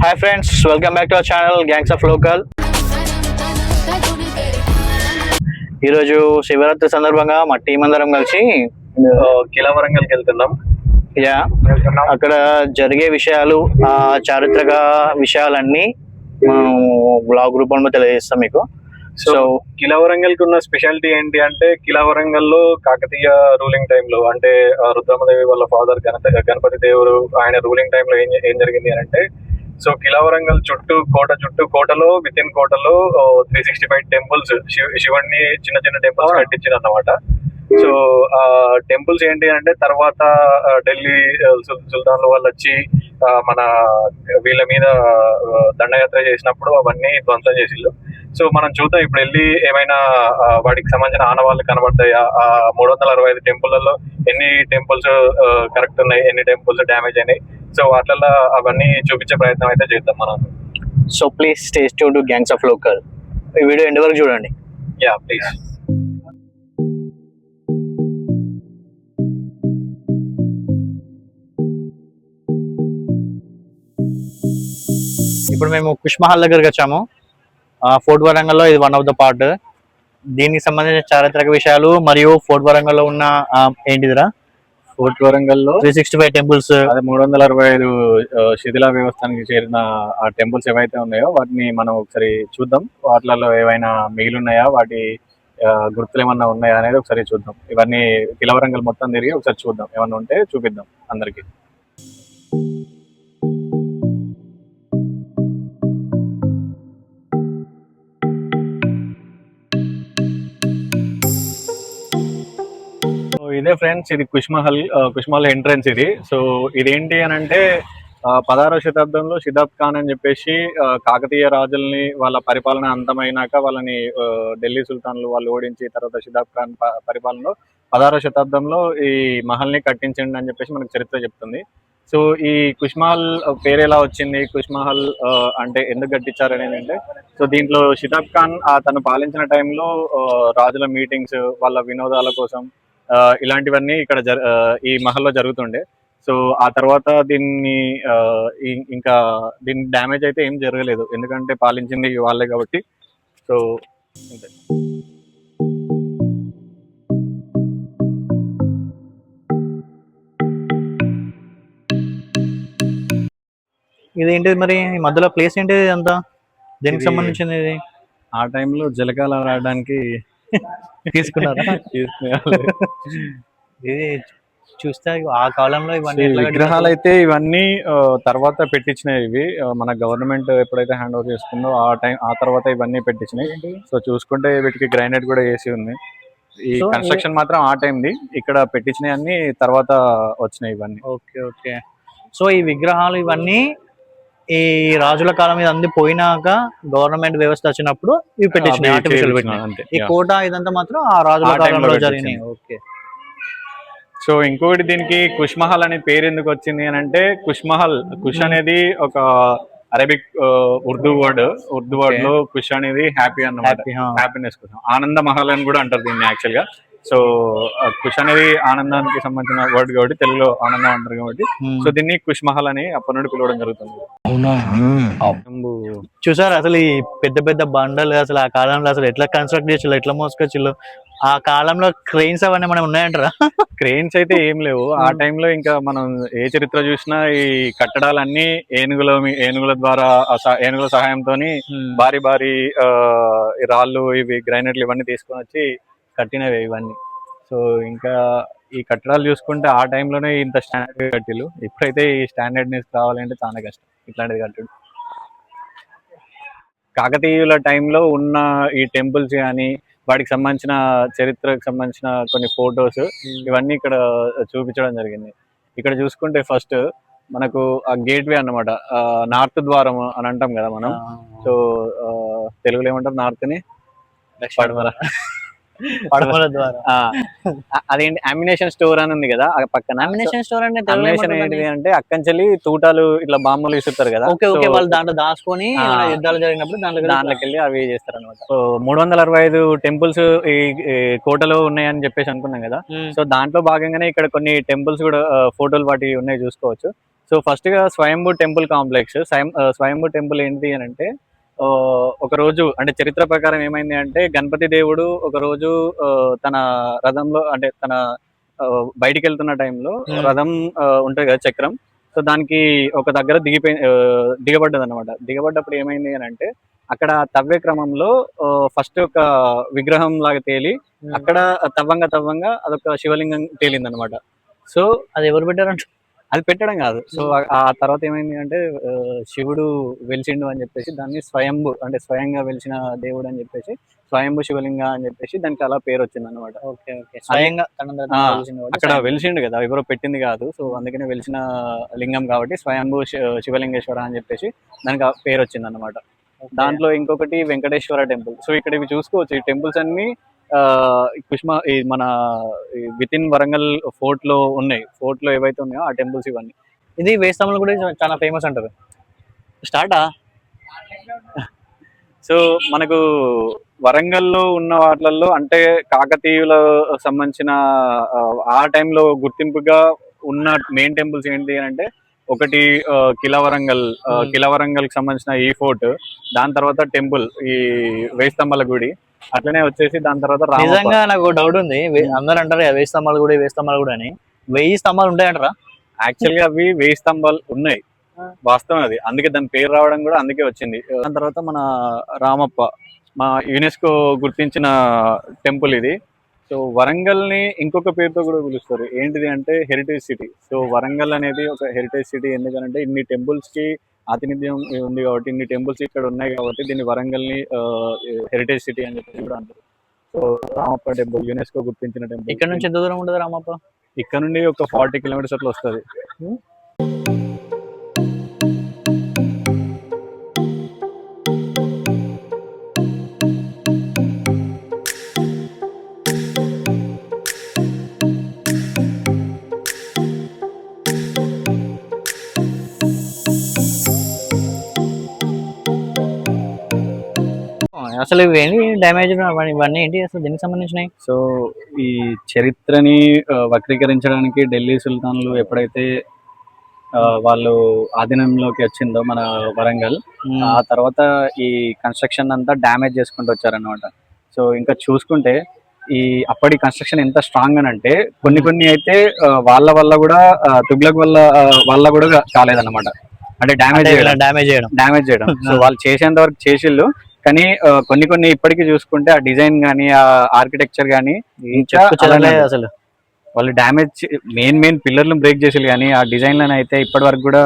Hi friends, welcome back to our channel gangs of local. ఈరోజు శివరాత్రి సందర్భంగా మా team అందరం కలిసి కిలా వరంగల్కి వెళ్తున్నాం. అక్కడ జరిగే విషయాలు, చారిత్రక విషయాలన్నీ మనం బ్లాగ్ రూపంలో తెలియజేస్తాం మీకు. సో కిలా వరంగల్ కి ఉన్న స్పెషాలిటీ ఏంటి అంటే, కిలా వరంగల్ లో కాకతీయ రూలింగ్ టైంలో అంటే రుద్రమదేవి వాళ్ళ ఫాదర్ గణపతి దేవుడు ఆయన రూలింగ్ టైంలో ఏం జరిగింది అని అంటే, సో కిలా వరంగల్ కోటలో విత్ ఇన్ కోటలో 365 టెంపుల్స్, శివుడిని చిన్న చిన్న టెంపుల్స్ కట్టించారు అన్నమాట. సో ఆ టెంపుల్స్ ఏంటి అంటే, తర్వాత ఢిల్లీ సుల్తాన్లు వాళ్ళు వచ్చి మన వీళ్ళ మీద దండయాత్ర చేసినప్పుడు అవన్నీ ధ్వంసం చేసిళ్ళు. సో మనం చూద్దాం ఇప్పుడు వెళ్ళి ఏమైనా వాటికి సంబంధించిన ఆనవాళ్ళు కనబడతాయా, 365 టెంపుల్లలో ఎన్ని టెంపుల్స్ కరెక్ట్ ఉన్నాయి, ఎన్ని టెంపుల్స్ డ్యామేజ్ అయినాయి. సో వాటిల్లో అవన్నీ చూపించే ప్రయత్నం అయితే చేద్దాం మనం. So please stay tuned to gangs of local. ఈ వీడియో ఎండ్ వరకు చూడండి. Yeah please. ఇప్పుడు మేము కుష్ మహల్ దగ్గరకు వచ్చాము. ఫోర్ట్ వరంగల్లో ఇది వన్ ఆఫ్ ద పార్ట్. దీనికి సంబంధించిన చారిత్రక విషయాలు మరియు ఫోర్ట్ వరంగల్లో ఉన్న ఏంటిదిరా, ఫోర్ట్ వరంగల్లో 365 టెంపుల్స్, అదే 365 శిథిలా వ్యవస్థానికి చేరిన ఆ టెంపుల్స్ ఏవైతే ఉన్నాయో వాటిని మనం ఒకసారి చూద్దాం. వాటిలలో ఏవైనా మిగిలిన్నాయా, వాటి గుర్తులు ఏమన్నా ఉన్నాయా అనేది ఒకసారి చూద్దాం. ఇవన్నీ కిలా వరంగల్ మొత్తం తిరిగి ఒకసారి చూద్దాం, ఏమన్నా ఉంటే చూపిద్దాం అందరికి. ఇదే ఫ్రెండ్స్, ఇది కుష్ మహల్ ఎంట్రన్స్ ఇది. సో ఇదేంటి అని అంటే, 16వ శతాబ్దంలో షిదాబ్ ఖాన్ అని చెప్పేసి కాకతీయ రాజుల్ని వాళ్ళ పరిపాలన అంతమైనాక వాళ్ళని ఢిల్లీ సుల్తాన్లు వాళ్ళు ఓడించి తర్వాత షిదాబ్ ఖాన్ పరిపాలనలో 16వ శతాబ్దంలో ఈ మహల్ని కట్టించండి అని చెప్పేసి మనకు చరిత్ర చెప్తుంది. సో ఈ కుష్ మహల్ పేరు ఎలా వచ్చింది, కుష్ మహల్ అంటే ఎందుకు కట్టించారు అనేది అంటే, సో దీంట్లో షిదాబ్ ఖాన్ తను పాలించిన టైంలో రాజుల మీటింగ్స్, వాళ్ళ వినోదాల కోసం ఇలాంటివన్నీ ఇక్కడ ఈ మహల్లో జరుగుతుండే. సో ఆ తర్వాత ఇంకా దీని డ్యామేజ్ అయితే ఏం జరగలేదు, ఎందుకంటే పాలించింది వాళ్ళే కాబట్టి. సో అంతే. ఇదేంటిది మరి మధ్యలో ప్లేస్ ఏంటిది అంతా, దేనికి సంబంధించింది ఇది? ఆ టైంలో జలకాల రావడానికి తీసుకున్నారా? ఇది చూస్తే ఆ కాలంలో ఇవన్నీ విగ్రహాలు అయితే ఇవన్నీ తర్వాత పెట్టించినాయి. ఇవి మన గవర్నమెంట్ ఎప్పుడైతే హ్యాండ్ ఓవర్ చేసుకుందో ఆ తర్వాత ఇవన్నీ పెట్టించినాయి. సో చూసుకుంటే వీటికి గ్రైనేట్ కూడా వేసి ఉంది. ఈ కన్స్ట్రక్షన్ మాత్రం ఆ టైంది, ఇక్కడ పెట్టించినవి అన్ని తర్వాత వచ్చినాయి ఇవన్నీ. Okay okay. సో ఈ విగ్రహాలు ఇవన్నీ ఈ రాజుల కాలం మీద అంది పోయినాక గవర్నమెంట్ వ్యవస్థ వచ్చినప్పుడు ఇవి పెట్టించినాయి, ఆర్టిఫిషియల్ పెట్టినాయి. ఈ కోట ఇదంతా మాత్రం ఆ రాజుల కాలంలో జరిగినాయి. ఓకే. సో ఇంకొకటి, దీనికి కుష్ మహల్ అనే పేరు ఎందుకు వచ్చింది అని అంటే, కుష్ అనేది ఒక అరబిక్ ఉర్దూ వర్డ్ లో కుష్ అనేది హ్యాపీ అన్నమాట, హ్యాపీనెస్ కోసం. ఆనంద మహల్ అని కూడా అంటారు దీన్ని యాక్చువల్ గా. సో కుష్ అనేది ఆనందానికి సంబంధించిన వర్డ్ కాబట్టి తెలుగులో ఆనందం అంటారు కాబట్టి, సో దీన్ని కుష్ మహల్ అని అప్పటి నుండి పిలవడం జరుగుతుంది. చూసారు అసలు ఈ పెద్ద పెద్ద బండలు అసలు ఆ కాలంలో అసలు ఎట్లా కన్స్ట్రక్ట్ చేసి ఎట్లా మోసుకొచ్చిళ్ళు? ఆ కాలంలో క్రెయిన్స్ అవన్నీ మనం ఉన్నాయంటారా? క్రెయిన్స్ అయితే ఏం లేవు ఆ టైంలో. ఇంకా మనం ఏ చరిత్ర చూసినా ఈ కట్టడాలన్నీ ఏనుగుల ద్వారా, ఏనుగుల సహాయంతో భారీ భారీ రాళ్ళు, ఇవి గ్రైనేట్లు ఇవన్నీ తీసుకొని వచ్చి కట్టినవి ఇవన్నీ. సో ఇంకా ఈ కట్టడాలు చూసుకుంటే ఆ టైంలోనే ఇంత స్టాండర్డ్ కట్టిలు. ఇప్పుడైతే ఈ స్టాండర్డ్నెస్ కావాలంటే చాలా కష్టం ఇట్లాంటిది కట్టడు. కాకతీయుల టైంలో ఉన్న ఈ టెంపుల్స్ కానీ వాటికి సంబంధించిన చరిత్రకు సంబంధించిన కొన్ని ఫొటోస్ ఇవన్నీ ఇక్కడ చూపించడం జరిగింది. ఇక్కడ చూసుకుంటే ఫస్ట్ మనకు ఆ గేట్ వే అన్నమాట, నార్త్ ద్వారం అని అంటాం కదా మనం. సో తెలుగులో ఏమంటారు నార్త్ ని? అదేంటి, అమ్యునేషన్ స్టోర్ అని ఉంది కదా పక్కన. అమ్యునేషన్ స్టోర్ అంటే అక్కంచెల్లి తూటాలు ఇట్లా బాంబులు ఇస్తారు కదా, వాళ్ళు దాంట్లో దాచుకొని యుద్ధాలు జరిగినప్పుడు దాంట్లోకి వెళ్ళి అవి చేస్తారు అనమాట. సో 365 టెంపుల్స్ ఈ కోటలో ఉన్నాయని చెప్పేసి అనుకున్నాం కదా. సో దాంట్లో భాగంగానే ఇక్కడ కొన్ని టెంపుల్స్ కూడా ఫోటోలు వాటి ఉన్నాయి చూసుకోవచ్చు. సో ఫస్ట్ గా స్వయంభూ టెంపుల్ కాంప్లెక్స్. స్వయంభూ టెంపుల్ ఏంటి అని అంటే ఒక రోజు అంటే చరిత్ర ప్రకారం ఏమైంది అంటే గణపతి దేవుడు ఒక రోజు తన రథంలో అంటే తన బయటికి వెళ్తున్న టైంలో రథం ఉంటుంది కదా చక్రం, సో దానికి ఒక దగ్గర దిగబడ్డది అనమాట. దిగబడ్డప్పుడు ఏమైంది అని అంటే అక్కడ తవ్వే క్రమంలో ఫస్ట్ ఒక విగ్రహం లాగా తేలి అక్కడ తవ్వంగా అదొక శివలింగం తేలింది అనమాట. సో అది ఎవరు పెట్టారంట? అది పెట్టడం కాదు. సో ఆ తర్వాత ఏమైంది అంటే శివుడు వెలిసిండు అని చెప్పేసి దాన్ని స్వయంభు అంటే స్వయంగా వెలిసిన దేవుడు అని చెప్పేసి స్వయంభు శివలింగ అని చెప్పేసి దానికి అలా పేరు వచ్చింది అనమాట. స్వయంగా అక్కడ వెలిసిండు కదా, ఎవరో పెట్టింది కాదు. సో అందుకనే వెలిసిన లింగం కాబట్టి స్వయంభు శివలింగేశ్వర అని చెప్పేసి దానికి పేరు వచ్చింది అనమాట. దాంట్లో ఇంకొకటి వెంకటేశ్వర టెంపుల్. సో ఇక్కడ ఇవి చూసుకోవచ్చు, ఈ టెంపుల్స్ అన్ని మన విత్ ఇన్ వరంగల్ ఫోర్ట్ లో ఉన్నాయి. ఫోర్ట్ లో ఏవైతే ఉన్నాయో ఆ టెంపుల్స్ ఇవన్నీ. ఇది వేస్తాములు కూడా చాలా ఫేమస్ అంటారు. స్టార్టా సో మనకు వరంగల్లో ఉన్న వాటిల్లో అంటే కాకతీయుల సంబంధించిన ఆ టైంలో గుర్తింపుగా ఉన్న మెయిన్ టెంపుల్స్ ఏంటి అని అంటే ఒకటి కిలవరంగల్ కి సంబంధించిన ఈ ఫోర్ట్, దాని తర్వాత టెంపుల్ ఈ వేస్తంభాల గుడి, అట్లనే వచ్చేసి దాని తర్వాత నిజంగా నాకు డౌట్ ఉంది. అందరూ అంటారు వేయి స్తంభాలు కూడా అని. 1000 స్తంభాలు ఉంటాయంటారా? యాక్చువల్ గా అవి 1000 స్తంభాలు ఉన్నాయి, వాస్తవం అది. అందుకే దాని పేరు రావడం కూడా అందుకే వచ్చింది. దాని తర్వాత మన రామప్ప, మా యునెస్కో గుర్తించిన టెంపుల్ ఇది. సో వరంగల్ ని ఇంకొక పేరుతో కూడా పిలుస్తారు, ఏంటిది అంటే హెరిటేజ్ సిటీ. సో వరంగల్ అనేది ఒక హెరిటేజ్ సిటీ ఎందుకంటే ఇన్ని టెంపుల్స్ కి ఆతిథ్యం ఉంది కాబట్టి, ఇన్ని టెంపుల్స్ ఇక్కడ ఉన్నాయి కాబట్టి దీన్ని వరంగల్ ని హెరిటేజ్ సిటీ అని చెప్పి కూడా అంటారు. సో రామప్ప టెంపుల్ యునెస్కో గుర్తించిన టెంపుల్. ఇక్కడ నుంచి ఎంత దూరం ఉంటుంది రామప్ప? ఇక్కడ నుండి ఒక 40 కిలోమీటర్స్ అట్లా వస్తుంది. అసలు ఇవేంటి డ్యామేజ్ ఇవన్నీ ఏంటి అసలు దీనికి సంబంధించినవి? సో ఈ చరిత్రని వక్రీకరించడానికి ఢిల్లీ సుల్తాన్లు ఎప్పుడైతే వాళ్ళు ఆధీనంలోకి వచ్చిందో మన వరంగల్, ఆ తర్వాత ఈ కన్స్ట్రక్షన్ అంతా డ్యామేజ్ చేసుకుంటూ వచ్చారనమాట. సో ఇంకా చూసుకుంటే ఈ అప్పటి కన్స్ట్రక్షన్ ఎంత స్ట్రాంగ్ అని అంటే కొన్ని అయితే వాళ్ళ వల్ల కూడా తుగ్లక్ వల్ల కూడా కాలేదన్నమాట. అంటే డ్యామేజ్ చేయడం సో వాళ్ళు చేసేంత వరకు చేసిళ్ళు. కానీ కొన్ని ఇప్పటికీ చూసుకుంటే ఆ డిజైన్ గానీ ఆ ఆర్కిటెక్చర్ గానీ అసలు వాళ్ళు డ్యామేజ్ మెయిన్ పిల్లర్లు బ్రేక్ చేసేది, కానీ ఆ డిజైన్లను అయితే ఇప్పటి వరకు కూడా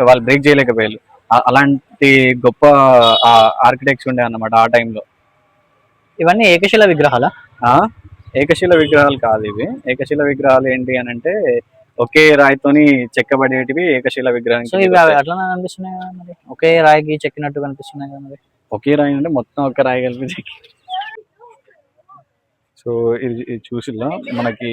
వాళ్ళు బ్రేక్ చేయలేకపోయారు. అలాంటి గొప్ప ఆర్కిటెక్ట్స్ ఉండే అన్నమాట ఆ టైంలో. ఇవన్నీ ఏకశిల విగ్రహాలా? ఏకశిల విగ్రహాలు కాదు ఇవి. ఏకశిల విగ్రహాలు ఏంటి అని అంటే ఒకే రాయితోని చెక్కబడేటివి ఏకశిల విగ్రహం. అట్లా కనిపిస్తున్నాయి కదా మరి, ఒకే రాయికి చెక్కినట్టు కనిపిస్తున్నాయి కదా మరి. ఒకే రాయి అంటే మొత్తం ఒక రాయి కలిపి చెక్కి. సో ఇది చూసిలా మనకి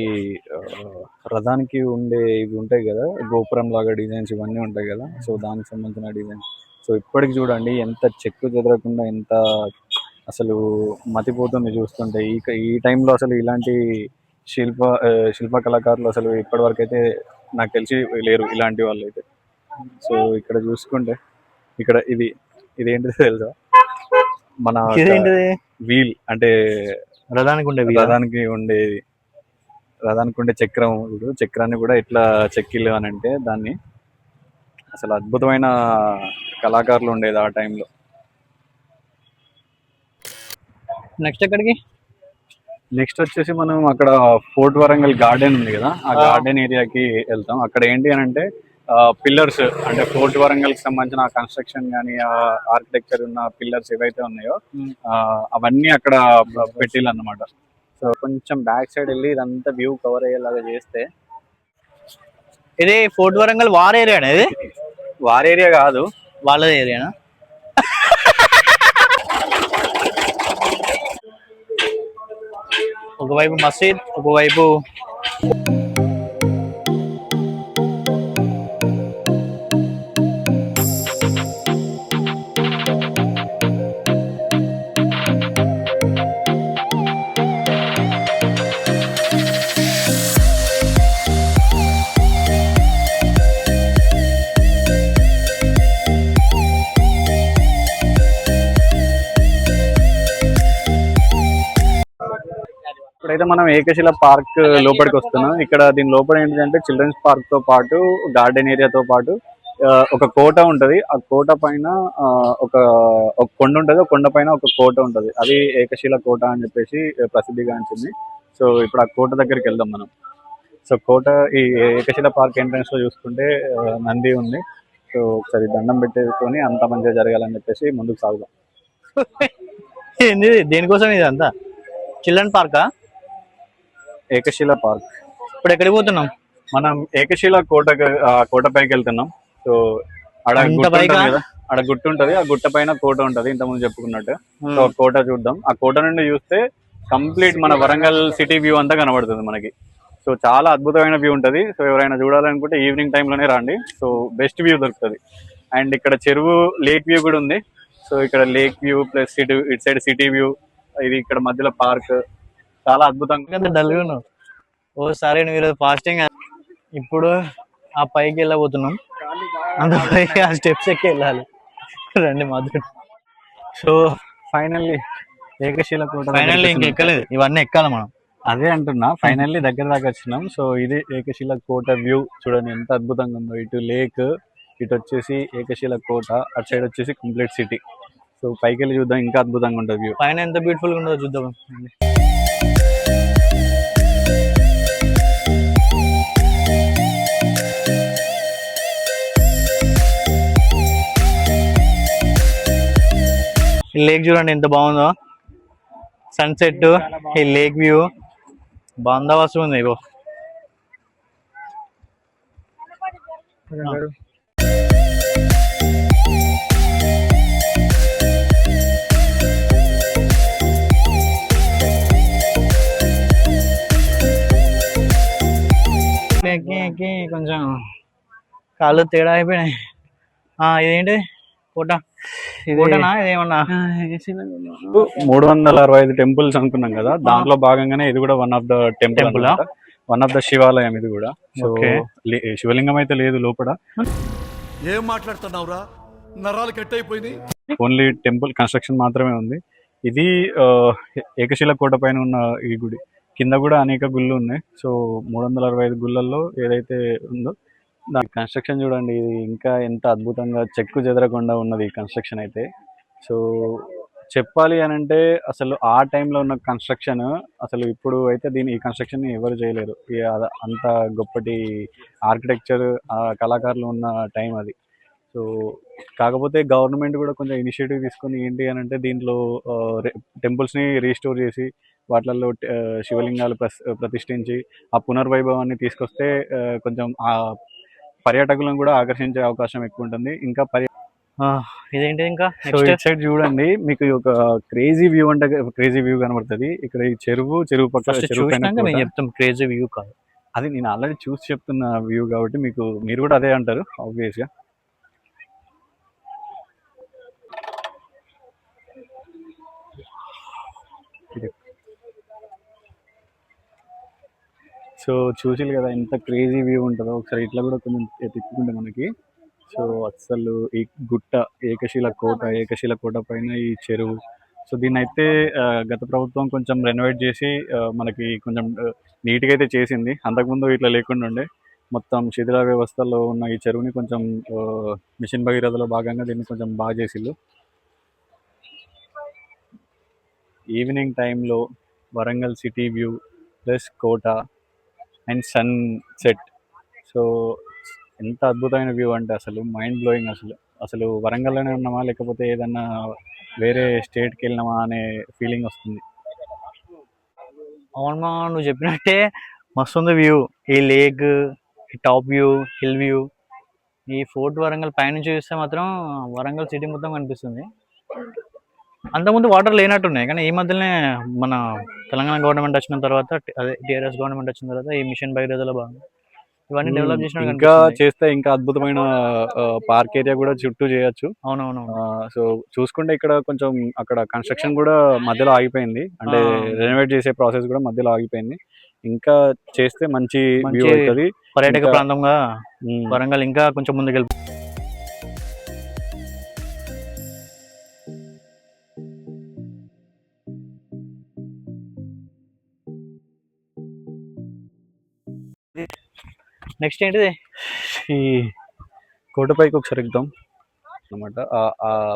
రథానికి ఉండే ఇవి ఉంటాయి కదా, గోపురం లాగా డిజైన్స్ ఇవన్నీ ఉంటాయి కదా. సో దానికి సంబంధించిన డిజైన్. సో ఇప్పటికి చూడండి ఎంత చెక్కు చెదరకుండా, ఎంత అసలు మతిపోతుంది చూస్తుంటే. ఈ టైంలో అసలు ఇలాంటి శిల్ప కళాకారులు అసలు ఇప్పటి వరకు అయితే నాకు తెలిసి లేరు ఇలాంటి వాళ్ళు అయితే. సో ఇక్కడ చూసుకుంటే ఇక్కడ ఇదేంటిది తెలుసా? మన వీల్ అంటే రథానికి ఉండే చక్రాన్ని కూడా ఇట్లా చెక్కిలు అని అంటే దాన్ని అసలు అద్భుతమైన కళాకారులు ఉండేది ఆ టైంలో. నెక్స్ట్ వచ్చేసి మనం అక్కడ ఫోర్ట్ వరంగల్ గార్డెన్ ఉంది కదా, ఆ గార్డెన్ ఏరియాకి వెళ్తాం. అక్కడ ఏంటి అని అంటే పిల్లర్స్ అంటే ఫోర్ట్ వరంగల్ కి సంబంధించిన కన్స్ట్రక్షన్ కానీ ఆ ఆర్కిటెక్చర్ ఉన్న పిల్లర్స్ ఏవైతే ఉన్నాయో అవన్నీ అక్కడ పెట్టిల్లు అన్నమాట. సో కొంచెం బ్యాక్ సైడ్ వెళ్ళి ఇదంతా వ్యూ కవర్ అయ్యేలాగా చేస్తే, ఇది ఫోర్ట్ వరంగల్ వార్ ఏరియా అనేది? వార్ ఏరియా కాదు, వాళ్ళ ఏరియానా? ఒకవైపు మసీద్, ఒకవైపు ఇప్పుడైతే మనం ఏకశిల పార్క్ లోపలికి వస్తున్నాం. ఇక్కడ దీని లోపల ఏంటంటే చిల్డ్రన్స్ పార్క్ తో పాటు గార్డెన్ ఏరియాతో పాటు ఒక కోట ఉంటది. ఆ కోట పైన ఒక ఒక కొండ ఉంటది. ఒక కొండ పైన ఒక కోట ఉంటది. అది ఏకశిల కోట అని చెప్పేసి ప్రసిద్ధిగాంచింది. సో ఇప్పుడు ఆ కోట దగ్గరికి వెళ్దాం మనం. సో కోట ఈ ఏకశిల పార్క్ ఎంట్రన్స్ లో చూసుకుంటే నంది ఉంది. సో ఒకసారి దండం పెట్టేసుకొని అంత మంచిగా జరగాలని చెప్పేసి ముందుకు సాగుదాం. ఏంది దేనికోసం ఇది అంతా? చిల్డ్రన్ పార్కా? ఏకశిల పార్క్. ఇప్పుడు ఎక్కడికి పోతున్నాం మనం? ఏకశిల కోట పైకి వెళ్తున్నాం. సో ఆడ అంత గుట్ట పైకా? ఉంటది కదా, ఆడ గుట్ట ఉంటది. ఆ గుట్ట పైన కోట ఉంటది ఇంతకుముందు చెప్పుకున్నట్టు. సో ఆ కోట చూద్దాం. ఆ కోట నుండి చూస్తే కంప్లీట్ మన వరంగల్ సిటీ వ్యూ అంతా కనబడుతుంది మనకి. సో చాలా అద్భుతమైన వ్యూ ఉంటది. సో ఎవరైనా చూడాలనుకుంటే ఈవినింగ్ టైంలోనే రండి. సో బెస్ట్ వ్యూ దొరుకుతుంది. అండ్ ఇక్కడ చెరువు లేక్ వ్యూ కూడా ఉంది. సో ఇక్కడ లేక్ వ్యూ ప్లస్ సిటీ, ఇటు సైడ్ సిటీ వ్యూ, ఇది ఇక్కడ మధ్యలో పార్క్, చాలా అద్భుతంగా. డల్గా ఉన్నావు. ఓ సరే, మీరు ఫాస్టింగ్. ఇప్పుడు ఆ పైకి వెళ్ళబోతున్నాం. అంత పైకి ఆ స్టెప్స్ ఎక్కి వెళ్ళాలి. రండి మాధుడు. సో ఫైనల్లీ ఏకశిల కోట ఫైనల్లీ ఇంకెక్కలేదు, ఇవన్నీ ఎక్కాలి మనం. అదే అంటున్నా, ఫైనల్లీ దగ్గర దాకా వచ్చినాం. సో ఇది ఏకశిల కోట వ్యూ చూడండి ఎంత అద్భుతంగా ఉందో. ఇటు లేక్, ఇటు వచ్చేసి ఏకశిల కోట, అటు సైడ్ వచ్చేసి కంప్లీట్ సిటీ. సో పైకి వెళ్ళి చూద్దాం, ఇంకా అద్భుతంగా ఉంటుంది వ్యూ. పైన ఎంత బ్యూటిఫుల్ గా ఉందో చూద్దాం. లేక్ చూడండి ఎంత బాగుందో, సన్సెట్, ఈ లేక్ వ్యూ బందోబస్తు ఉంది. ఇగో ఎక్కి కొంచెం కాళ్ళు తేడా అయిపోయినాయి. ఇదేంటి కోట? కోటనా ఇదేమన్నా? 365 టెంపుల్స్ అనుకున్నాం కదా, దాంట్లో భాగంగానే ఇది కూడా one of the temple, one of the శివాలయం ఇది కూడా. సో శివలింగం అయితే లేదు లోపల. ఏం మాట్లాడుతున్నావురా, నరాలు కట్ అయిపోయినాయి. ఓన్లీ టెంపుల్ కన్స్ట్రక్షన్ మాత్రమే ఉంది. ఇది ఏకశిల కోట పైన ఉన్న ఈ గుడి. కింద కూడా అనేక గుళ్ళు ఉన్నాయి. సో 365 గుళ్ళల్లో ఏదైతే ఉందో దాని కన్స్ట్రక్షన్ చూడండి. ఇది ఇంకా ఎంత అద్భుతంగా చెక్కు చెదరకుండా ఉన్నది ఈ కన్స్ట్రక్షన్ అయితే. సో చెప్పాలి అని అంటే అసలు ఆ టైంలో ఉన్న కన్స్ట్రక్షన్ అసలు ఇప్పుడు అయితే ఈ కన్స్ట్రక్షన్ ఎవరు చేయలేరు. అంత గొప్పటి ఆర్కిటెక్చర్ కళాకారులు ఉన్న టైం అది. సో కాకపోతే గవర్నమెంట్ కూడా కొంచెం ఇనిషియేటివ్ తీసుకొని ఏంటి అని అంటే దీంట్లో టెంపుల్స్ని రీస్టోర్ చేసి వాటిల్లో శివలింగాలు ప్రతిష్ఠించి ఆ పునర్వైభవాన్ని తీసుకొస్తే కొంచెం ఆ పర్యాటకులను కూడా ఆకర్షించే అవకాశం ఎక్కువ ఉంటుంది. ఇంకా ఇదేంటి ఇంకా ఇటు సైడ్ చూడండి, మీకు ఒక క్రేజీ వ్యూ అంటే క్రేజీ వ్యూ కనబడుతుంది. ఇక్కడ ఈ చెరువు పక్కన చెప్తాం. క్రేజీ వ్యూ కాదు అది, నేను ఆల్రెడీ చూసి చెప్తున్న వ్యూ కాబట్టి మీరు కూడా అదే అంటారు ఆబ్వియస్ గా. సో చూసిరు కదా ఎంత క్రేజీ వ్యూ ఉంటుందో. ఒకసారి ఇట్లా కూడా కొంచెం తిప్పుకుంటే మనకి. సో అసలు ఈ గుట్ట ఏకశిల కోట పైన ఈ చెరువు. సో దీన్ని అయితే గత ప్రభుత్వం కొంచెం రెనోవేట్ చేసి మనకి కొంచెం నీట్గా అయితే చేసింది. అంతకుముందు ఇట్లా లేకుండా ఉండే మొత్తం శిథిల వ్యవస్థలో ఉన్న ఈ చెరువుని కొంచెం మిషన్ భగీరథలో భాగంగా దీన్ని కొంచెం బాగా చేసిళ్ళు. ఈవినింగ్ టైంలో వరంగల్ సిటీ వ్యూ ప్లస్ కోట అండ్ సన్ సెట్. సో ఎంత అద్భుతమైన వ్యూ అంటే అసలు మైండ్ బ్లోయింగ్. అసలు వరంగల్లోనే ఉన్నామా లేకపోతే ఏదన్నా వేరే స్టేట్కి వెళ్ళినామా అనే ఫీలింగ్ వస్తుంది. అవునమ్మా, నువ్వు చెప్పినట్టే మస్తుంది వ్యూ. ఈ లేక్, ఈ టాప్ వ్యూ, హిల్ వ్యూ, ఈ ఫోర్ట్ వరంగల్ పైనుంచి చూస్తే మాత్రం వరంగల్ సిటీ మొత్తం కనిపిస్తుంది. అంతకుముందు వాటర్ లేనట్టున్నాయి, కానీ ఈ మధ్యనే మన తెలంగాణ గవర్నమెంట్ వచ్చిన తర్వాత, అదే టీఆర్ఎస్ గవర్నమెంట్ వచ్చిన తర్వాత ఈ మిషన్ భగీరథలో భాగంగా ఇవన్నీ డెవలప్ చేసిన ఇంకా చేస్తే ఇంకా అద్భుతమైన పార్క్ ఏరియా కూడా చుట్టూ చేయొచ్చు. అవునవును. సో చూసుకుంటే ఇక్కడ కొంచెం అక్కడ కన్స్ట్రక్షన్ కూడా మధ్యలో ఆగిపోయింది, అంటే రెనోవేట్ చేసే ప్రాసెస్ కూడా మధ్యలో ఆగిపోయింది. ఇంకా చేస్తే మంచి వ్యూ అవుతుంది, పర్యాటక ప్రాంతంగా వరంగల్ ఇంకా కొంచెం ముందుకెళ్ళి. నెక్స్ట్ ఏంటిది? ఈ కోటపైకి ఒకసారి ఎక్కుదాం అనమాట.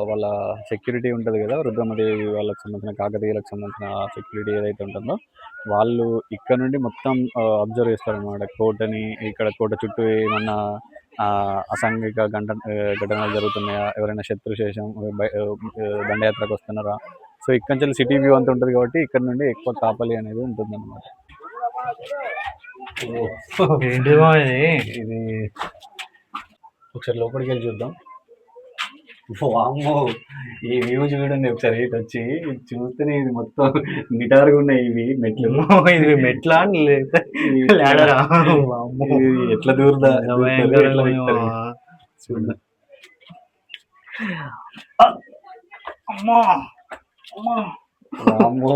వాళ్ళ సెక్యూరిటీ ఉంటుంది కదా, రుద్రమదేవి వాళ్ళకి సంబంధించిన, కాకతీయులకు సంబంధించిన సెక్యూరిటీ ఏదైతే ఉంటుందో వాళ్ళు ఇక్కడ నుండి మొత్తం అబ్జర్వ్ చేస్తారనమాట కోటని. ఇక్కడ కోట చుట్టూ ఏమన్నా అసాంఘిక ఘటనలు జరుగుతున్నాయా, ఎవరైనా శత్రుశేషం దండయాత్రకు వస్తున్నారా. సో ఇక్కడ నుంచి సిటీ వ్యూ అంతా ఉంటుంది కాబట్టి ఇక్కడ నుండి ఎక్కువ కాపలి అనేది ఉంటుంది అనమాట. ఇది ఒకసారి లోపలికి వెళ్ళి చూద్దాం. వామ్మో, ఈ వ్యూ చూడండి ఒకసారి. ఇటు వచ్చి చూస్తేనే ఇది మొత్తం నిటారుగా ఉన్నాయి ఇవి మెట్లు. ఇది మెట్లా ఎట్లా దూరదా చూడండి. వామ్మో,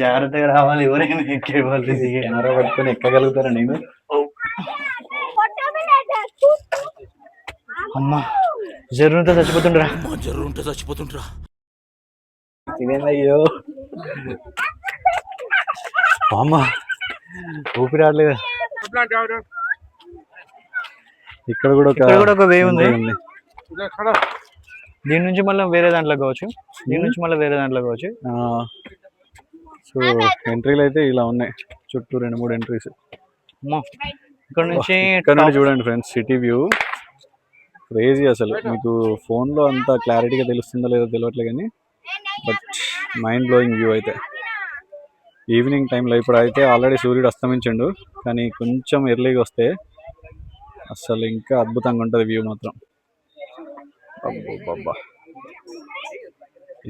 జాగ్రత్తగా రావాలి, ఎవరైనా ఎక్కే వాళ్ళు కెమెరా పట్టుకొని ఎక్కగలుగుతారా? నేను అమ్మా జరుగుంటే చచ్చిపోతుండ్రా. ఇదేందయ్యో, అమ్మ ఊపిరి రావట్లేదు. ఇక్కడ కూడా ఒక వే ఉంది. దీని నుంచి మళ్ళీ వేరే దాంట్లో కావచ్చు, దీని నుంచి మళ్ళీ వేరే దాంట్లో కావచ్చు. సో ఎంట్రీలు అయితే ఇలా ఉన్నాయి, చుట్టూ 2-3 ఎంట్రీస్. ఇక్కడ నుంచి చూడండి ఫ్రెండ్స్, సిటీ వ్యూ క్రేజీ అసలు. మీకు ఫోన్లో అంత క్లారిటీగా తెలుస్తుందో లేదో తెలియట్లేదు కానీ బట్ మైండ్ బ్లోయింగ్ వ్యూ అయితే. ఈవినింగ్ టైంలో ఇప్పుడు అయితే ఆల్రెడీ సూర్యుడు అస్తమించిండు, కానీ కొంచెం ఎర్లీగా వస్తే అసలు ఇంకా అద్భుతంగా ఉంటుంది వ్యూ మాత్రం. అబ్బా,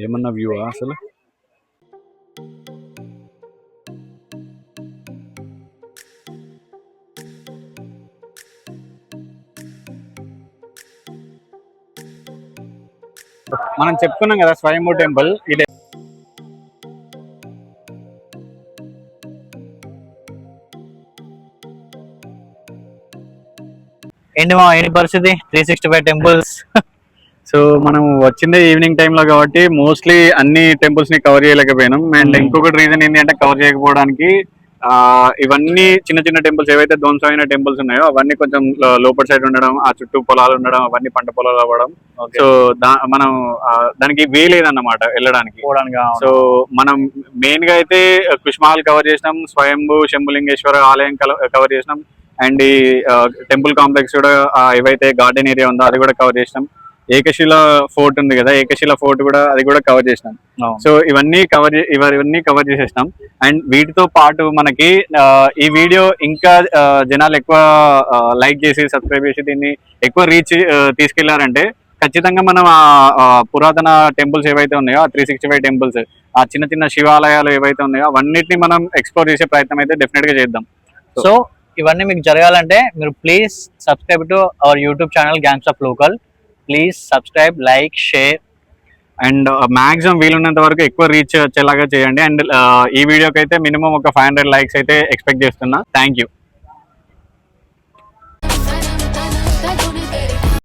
ఏమన్నా వ్యూ అసలు. మనం చెప్పుకున్నాం కదా స్వయంభూ టెంపుల్. ఇదే ఏంటి పరిస్థితి 365 టెంపుల్స్. సో మనం వచ్చిందే ఈవినింగ్ టైంలో కాబట్టి మోస్ట్లీ అన్ని టెంపుల్స్ ని కవర్ చేయలేకపోయినాం. అండ్ ఇంకొకటి రీజన్ ఏంటి అంటే కవర్ చేయకపోవడానికి ఇవన్నీ చిన్న చిన్న టెంపుల్స్ ఏవైతే ధ్వంసమైన టెంపుల్స్ ఉన్నాయో అవన్నీ కొంచెం లోపల సైడ్ ఉండడం, ఆ చుట్టూ పొలాలు ఉండడం, అవన్నీ పంట పొలాలు అవ్వడం. సో మనం దానికి వీలేదన్నమాట వెళ్ళడానికి. సో మనం మెయిన్ గా అయితే కుష్మహల్ కవర్ చేసినాం, స్వయంభూ శంభులింగేశ్వర ఆలయం కవర్ చేసినాం, అండ్ ఈ టెంపుల్ కాంప్లెక్స్ కూడా ఏవైతే గార్డెన్ ఏరియా ఉందో అది కూడా కవర్ చేసినాం. ఏకశిల ఫోర్ట్ ఉంది కదా, ఏకశిల ఫోర్ట్ కూడా అది కూడా కవర్ చేసినాం. సో ఇవన్నీ కవర్ చేసేసినాం. అండ్ వీటితో పాటు మనకి ఈ వీడియో ఇంకా జనాలు ఎక్కువ లైక్ చేసి సబ్స్క్రైబ్ చేసి దీన్ని ఎక్కువ రీచ్ తీసుకెళ్లారంటే ఖచ్చితంగా మనం పురాతన టెంపుల్స్ ఏవైతే ఉన్నాయో ఆ 365 టెంపుల్స్, ఆ చిన్న చిన్న శివాలయాలు ఏవైతే ఉన్నాయో అవన్నిటిని మనం ఎక్స్ప్లోర్ చేసే ప్రయత్నం అయితే డెఫినెట్ గా చేద్దాం. సో ఇవన్నీ మీకు జరగాలంటే మీరు please subscribe to our YouTube channel gangs of local. Please subscribe, like, share and maximum వీలున్నంత వరకు ఎక్కువ రీచ్ వచ్చేలాగా చేయండి. అండ్ ఈ వీడియోకి అయితే మినిమం ఒక 500 లైక్స్ అయితే ఎక్స్పెక్ట్ చేస్తున్నా. Thank you.